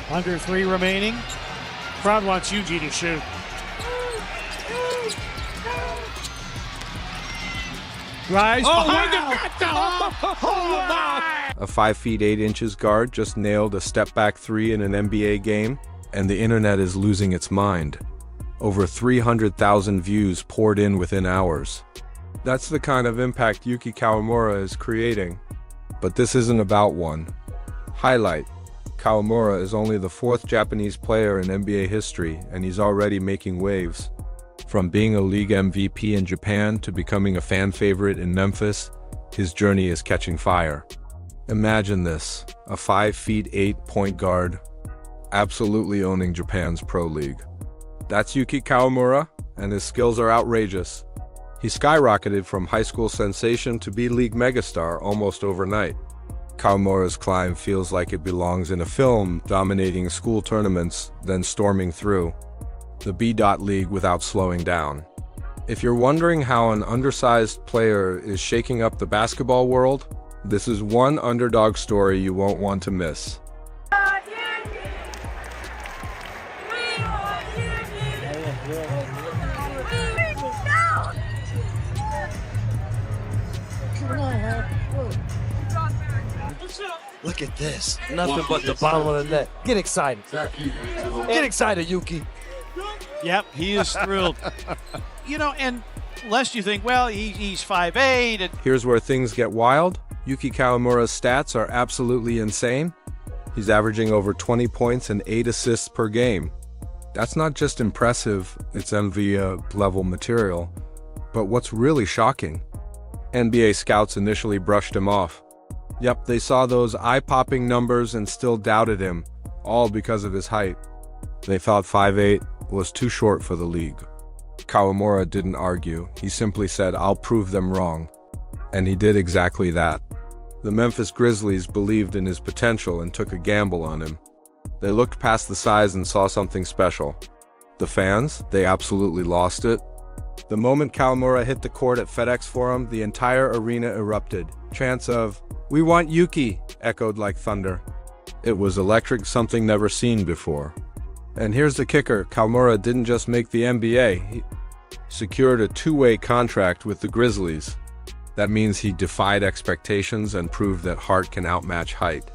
Under 3 remaining. Crowd wants Yuji to shoot. Rise behind A 5 feet 8 inches guard just nailed a step-back 3 in an NBA game, and the internet is losing its mind. Over 300,000 views poured in within hours. That's the kind of impact Yuki Kawamura is creating. But this isn't about one. Highlight: Kawamura is only the 4th Japanese player in NBA history, and he's already making waves. From being a league MVP in Japan to becoming a fan favorite in Memphis, his journey is catching fire. Imagine this, a 5 feet 8 point guard, absolutely owning Japan's pro league. That's Yuki Kawamura, and his skills are outrageous. He skyrocketed from high school sensation to B-League megastar almost overnight. Kawamura's climb feels like it belongs in a film, dominating school tournaments, then storming through the B.League without slowing down. If you're wondering how an undersized player is shaking up the basketball world, this is one underdog story you won't want to miss. Look at this. Nothing but the bottom of the net. Get excited. Get excited, Yuki. Yep, he is thrilled. You know, and lest you think, well, he's 5'8". And here's where things get wild. Yuki Kawamura's stats are absolutely insane. He's averaging over 20 points and 8 assists per game. That's not just impressive, it's MVP-level material. But what's really shocking? NBA scouts initially brushed him off. Yep, they saw those eye-popping numbers and still doubted him, all because of his height. They thought 5'8" was too short for the league. Kawamura didn't argue, he simply said, "I'll prove them wrong." And he did exactly that. The Memphis Grizzlies believed in his potential and took a gamble on him. They looked past the size and saw something special. The fans, they absolutely lost it. The moment Kawamura hit the court at FedEx Forum, the entire arena erupted. Chants of, "We want Yuki," echoed like thunder. It was electric, something never seen before. And here's the kicker, Kawamura didn't just make the NBA, he secured a 2-way contract with the Grizzlies. That means he defied expectations and proved that heart can outmatch height.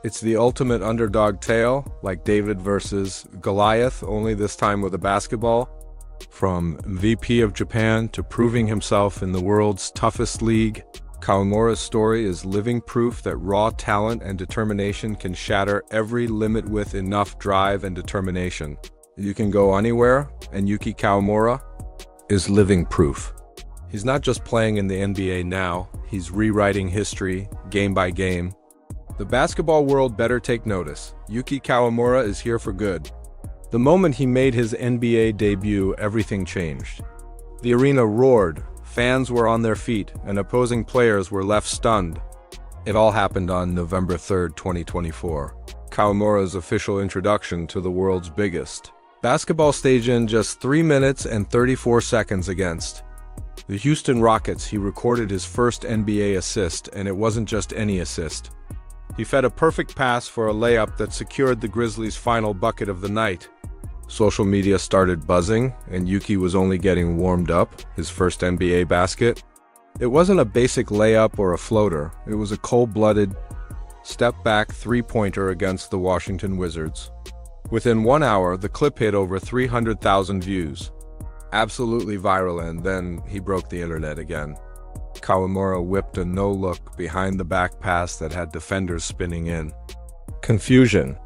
It's the ultimate underdog tale, like David versus Goliath, only this time with a basketball. From VP of Japan to proving himself in the world's toughest league, Kawamura's story is living proof that raw talent and determination can shatter every limit with enough drive and determination. You can go anywhere, and Yuki Kawamura is living proof. He's not just playing in the NBA now, he's rewriting history, game by game. The basketball world better take notice. Yuki Kawamura is here for good. The moment he made his NBA debut, everything changed. The arena roared. Fans were on their feet, and opposing players were left stunned. It all happened on November 3rd, 2024. Kawamura's official introduction to the world's biggest basketball stage in just 3 minutes and 34 seconds against the Houston Rockets. He recorded his first NBA assist, and it wasn't just any assist. He fed a perfect pass for a layup that secured the Grizzlies' final bucket of the night. Social media started buzzing, and Yuki was only getting warmed up, his first NBA basket. It wasn't a basic layup or a floater, it was a cold-blooded, step-back three-pointer against the Washington Wizards. Within 1 hour, the clip hit over 300,000 views. Absolutely viral, and then he broke the internet again. Kawamura whipped a no-look behind the back pass that had defenders spinning in. Confusion.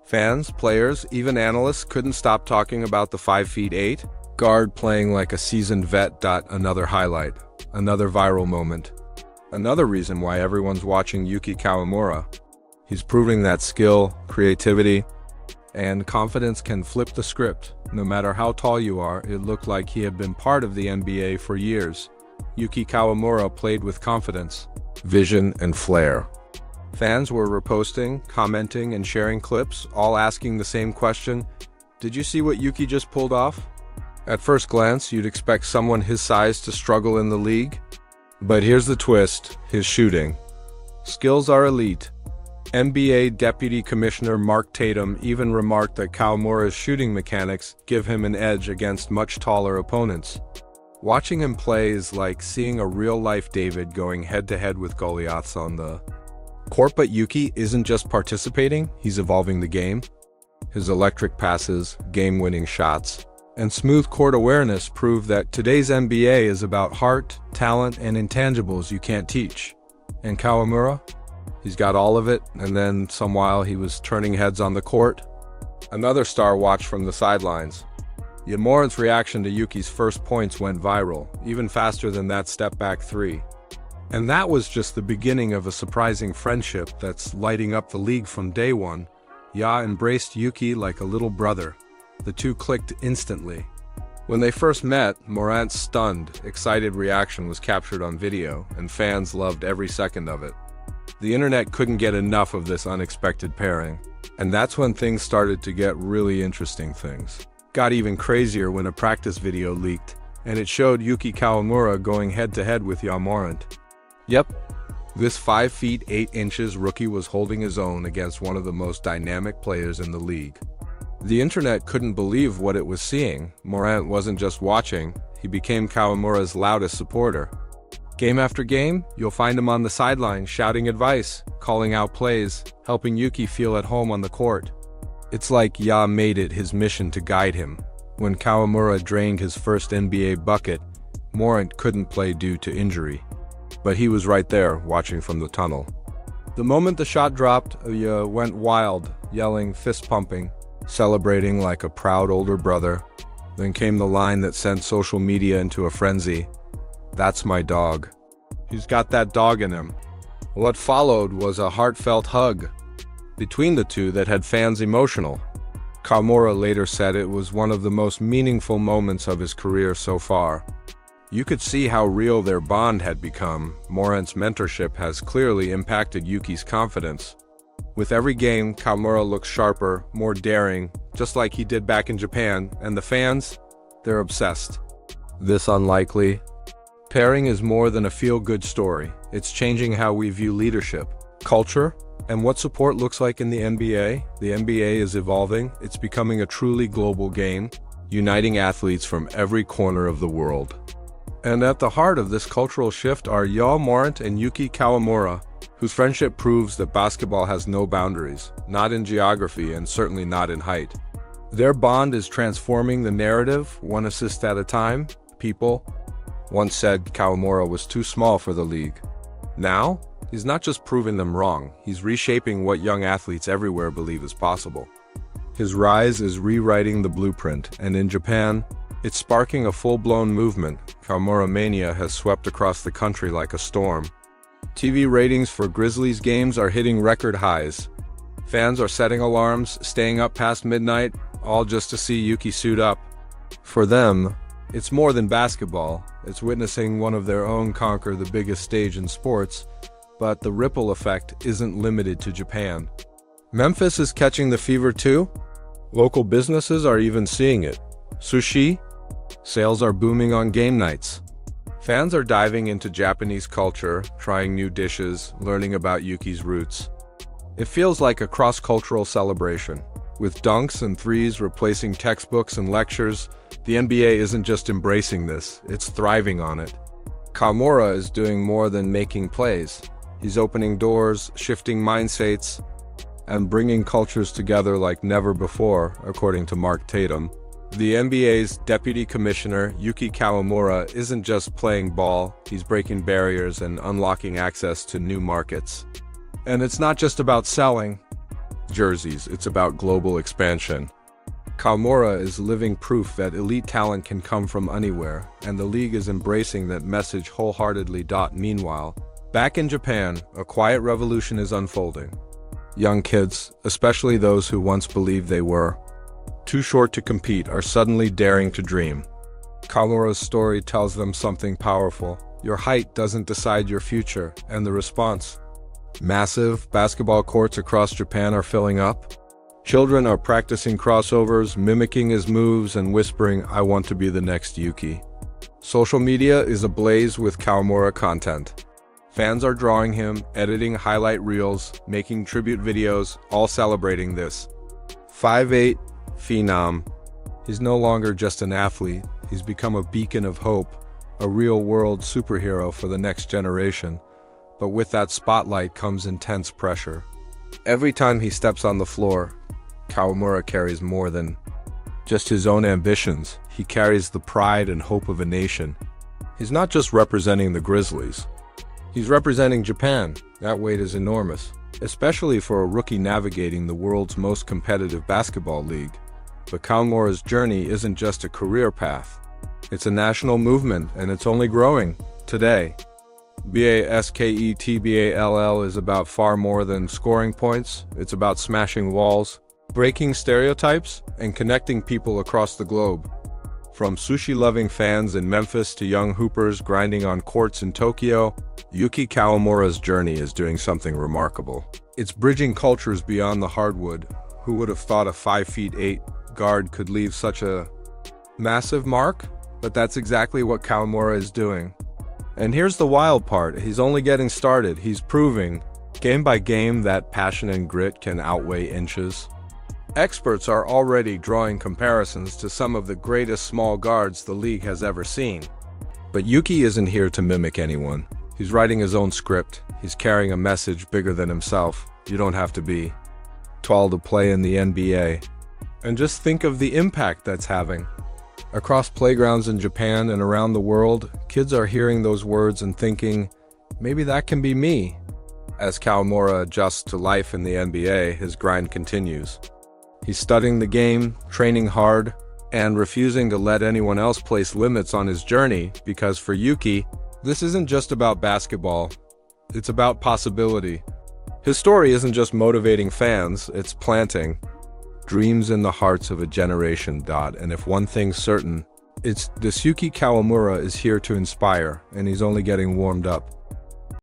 Fans, players, even analysts couldn't stop talking about the 5'8" guard playing like a seasoned vet. Another highlight, another viral moment. Another reason why everyone's watching Yuki Kawamura. He's proving that skill, creativity, and confidence can flip the script. No matter how tall you are, it looked like he had been part of the NBA for years. Yuki Kawamura played with confidence, vision, and flair. Fans were reposting, commenting, and sharing clips, all asking the same question: did you see what Yuki just pulled off? At first glance, you'd expect someone his size to struggle in the league. But here's the twist, his shooting. Skills are elite. NBA Deputy Commissioner Mark Tatum even remarked that Kawamura's shooting mechanics give him an edge against much taller opponents. Watching him play is like seeing a real-life David going head-to-head with Goliaths on the court, but Yuki isn't just participating, he's evolving the game. His electric passes, game-winning shots, and smooth court awareness prove that today's NBA is about heart, talent, and intangibles you can't teach. And Kawamura? He's got all of it, and then some while he was turning heads on the court. Another star watched from the sidelines. Ja Morant's reaction to Yuki's first points went viral, even faster than that step-back three. And that was just the beginning of a surprising friendship that's lighting up the league from day one. Ja embraced Yuki like a little brother. The two clicked instantly. When they first met, Morant's stunned, excited reaction was captured on video, and fans loved every second of it. The internet couldn't get enough of this unexpected pairing. And that's when things started to get really interesting. Things got even crazier when a practice video leaked, and it showed Yuki Kawamura going head-to-head with Ja Morant. Yep, this 5 feet 8 inches rookie was holding his own against one of the most dynamic players in the league. The internet couldn't believe what it was seeing. Morant wasn't just watching, he became Kawamura's loudest supporter. Game after game, you'll find him on the sideline shouting advice, calling out plays, helping Yuki feel at home on the court. It's like Ja made it his mission to guide him. When Kawamura drained his first NBA bucket, Morant couldn't play due to injury. But he was right there, watching from the tunnel. The moment the shot dropped, Ja went wild, yelling, fist-pumping, celebrating like a proud older brother. Then came the line that sent social media into a frenzy. "That's my dog." He's got that dog in him. What followed was a heartfelt hug between the two that had fans emotional. Kawamura later said it was one of the most meaningful moments of his career so far. You could see how real their bond had become. Morant's mentorship has clearly impacted Yuki's confidence. With every game, Kawamura looks sharper, more daring, just like he did back in Japan, and the fans, they're obsessed. This unlikely pairing is more than a feel-good story. It's changing how we view leadership, culture, and what support looks like in the NBA. The NBA is evolving. It's becoming a truly global game, uniting athletes from every corner of the world. And at the heart of this cultural shift are Ja Morant and Yuki Kawamura, whose friendship proves that basketball has no boundaries, not in geography and certainly not in height. Their bond is transforming the narrative, one assist at a time. People once said Kawamura was too small for the league. Now, he's not just proving them wrong, he's reshaping what young athletes everywhere believe is possible. His rise is rewriting the blueprint, and in Japan, it's sparking a full-blown movement. Kawamura mania has swept across the country like a storm. TV ratings for Grizzlies games are hitting record highs. Fans are setting alarms, staying up past midnight, all just to see Yuki suit up. For them, it's more than basketball. It's witnessing one of their own conquer the biggest stage in sports, but the ripple effect isn't limited to Japan. Memphis is catching the fever too. Local businesses are even seeing it. Sushi sales are booming on game nights. Fans are diving into Japanese culture, trying new dishes, learning about Yuki's roots. It feels like a cross-cultural celebration. With dunks and threes replacing textbooks and lectures, the NBA isn't just embracing this, it's thriving on it. Kawamura is doing more than making plays. He's opening doors, shifting mindsets, and bringing cultures together like never before, according to Mark Tatum. The NBA's Deputy Commissioner, Yuki Kawamura, isn't just playing ball, he's breaking barriers and unlocking access to new markets. And it's not just about selling jerseys, it's about global expansion. Kawamura is living proof that elite talent can come from anywhere, and the league is embracing that message wholeheartedly. Meanwhile, back in Japan, a quiet revolution is unfolding. Young kids, especially those who once believed they were too short to compete, are suddenly daring to dream. Kawamura's story tells them something powerful. Your height doesn't decide your future, and the response? Massive basketball courts across Japan are filling up. Children are practicing crossovers, mimicking his moves and whispering, "I want to be the next Yuki." Social media is ablaze with Kawamura content. Fans are drawing him, editing highlight reels, making tribute videos, all celebrating this 5'8" phenom. He's no longer just an athlete, he's become a beacon of hope, a real-world superhero for the next generation. But with that spotlight comes intense pressure. Every time he steps on the floor, Kawamura carries more than just his own ambitions. He carries the pride and hope of a nation. He's not just representing the Grizzlies. He's representing Japan. That weight is enormous, especially for a rookie navigating the world's most competitive basketball league. But Kawamura's journey isn't just a career path. It's a national movement, and it's only growing today. Basketball is about far more than scoring points. It's about smashing walls, breaking stereotypes, and connecting people across the globe. From sushi-loving fans in Memphis to young hoopers grinding on courts in Tokyo, Yuki Kawamura's journey is doing something remarkable. It's bridging cultures beyond the hardwood. Who would have thought a 5'8" guard could leave such a massive mark? But that's exactly what Kawamura is doing. And here's the wild part, he's only getting started. He's proving, game by game, that passion and grit can outweigh inches. Experts are already drawing comparisons to some of the greatest small guards the league has ever seen. But Yuki isn't here to mimic anyone. He's writing his own script. He's carrying a message bigger than himself. You don't have to be tall to play in the NBA. And just think of the impact that's having. Across playgrounds in Japan and around the world, kids are hearing those words and thinking, maybe that can be me. As Kawamura adjusts to life in the NBA, his grind continues. He's studying the game, training hard, and refusing to let anyone else place limits on his journey, because for Yuki, this isn't just about basketball, it's about possibility. His story isn't just motivating fans, it's planting dreams in the hearts of a generation. And if one thing's certain, it's this: Yuki Kawamura is here to inspire, and he's only getting warmed up.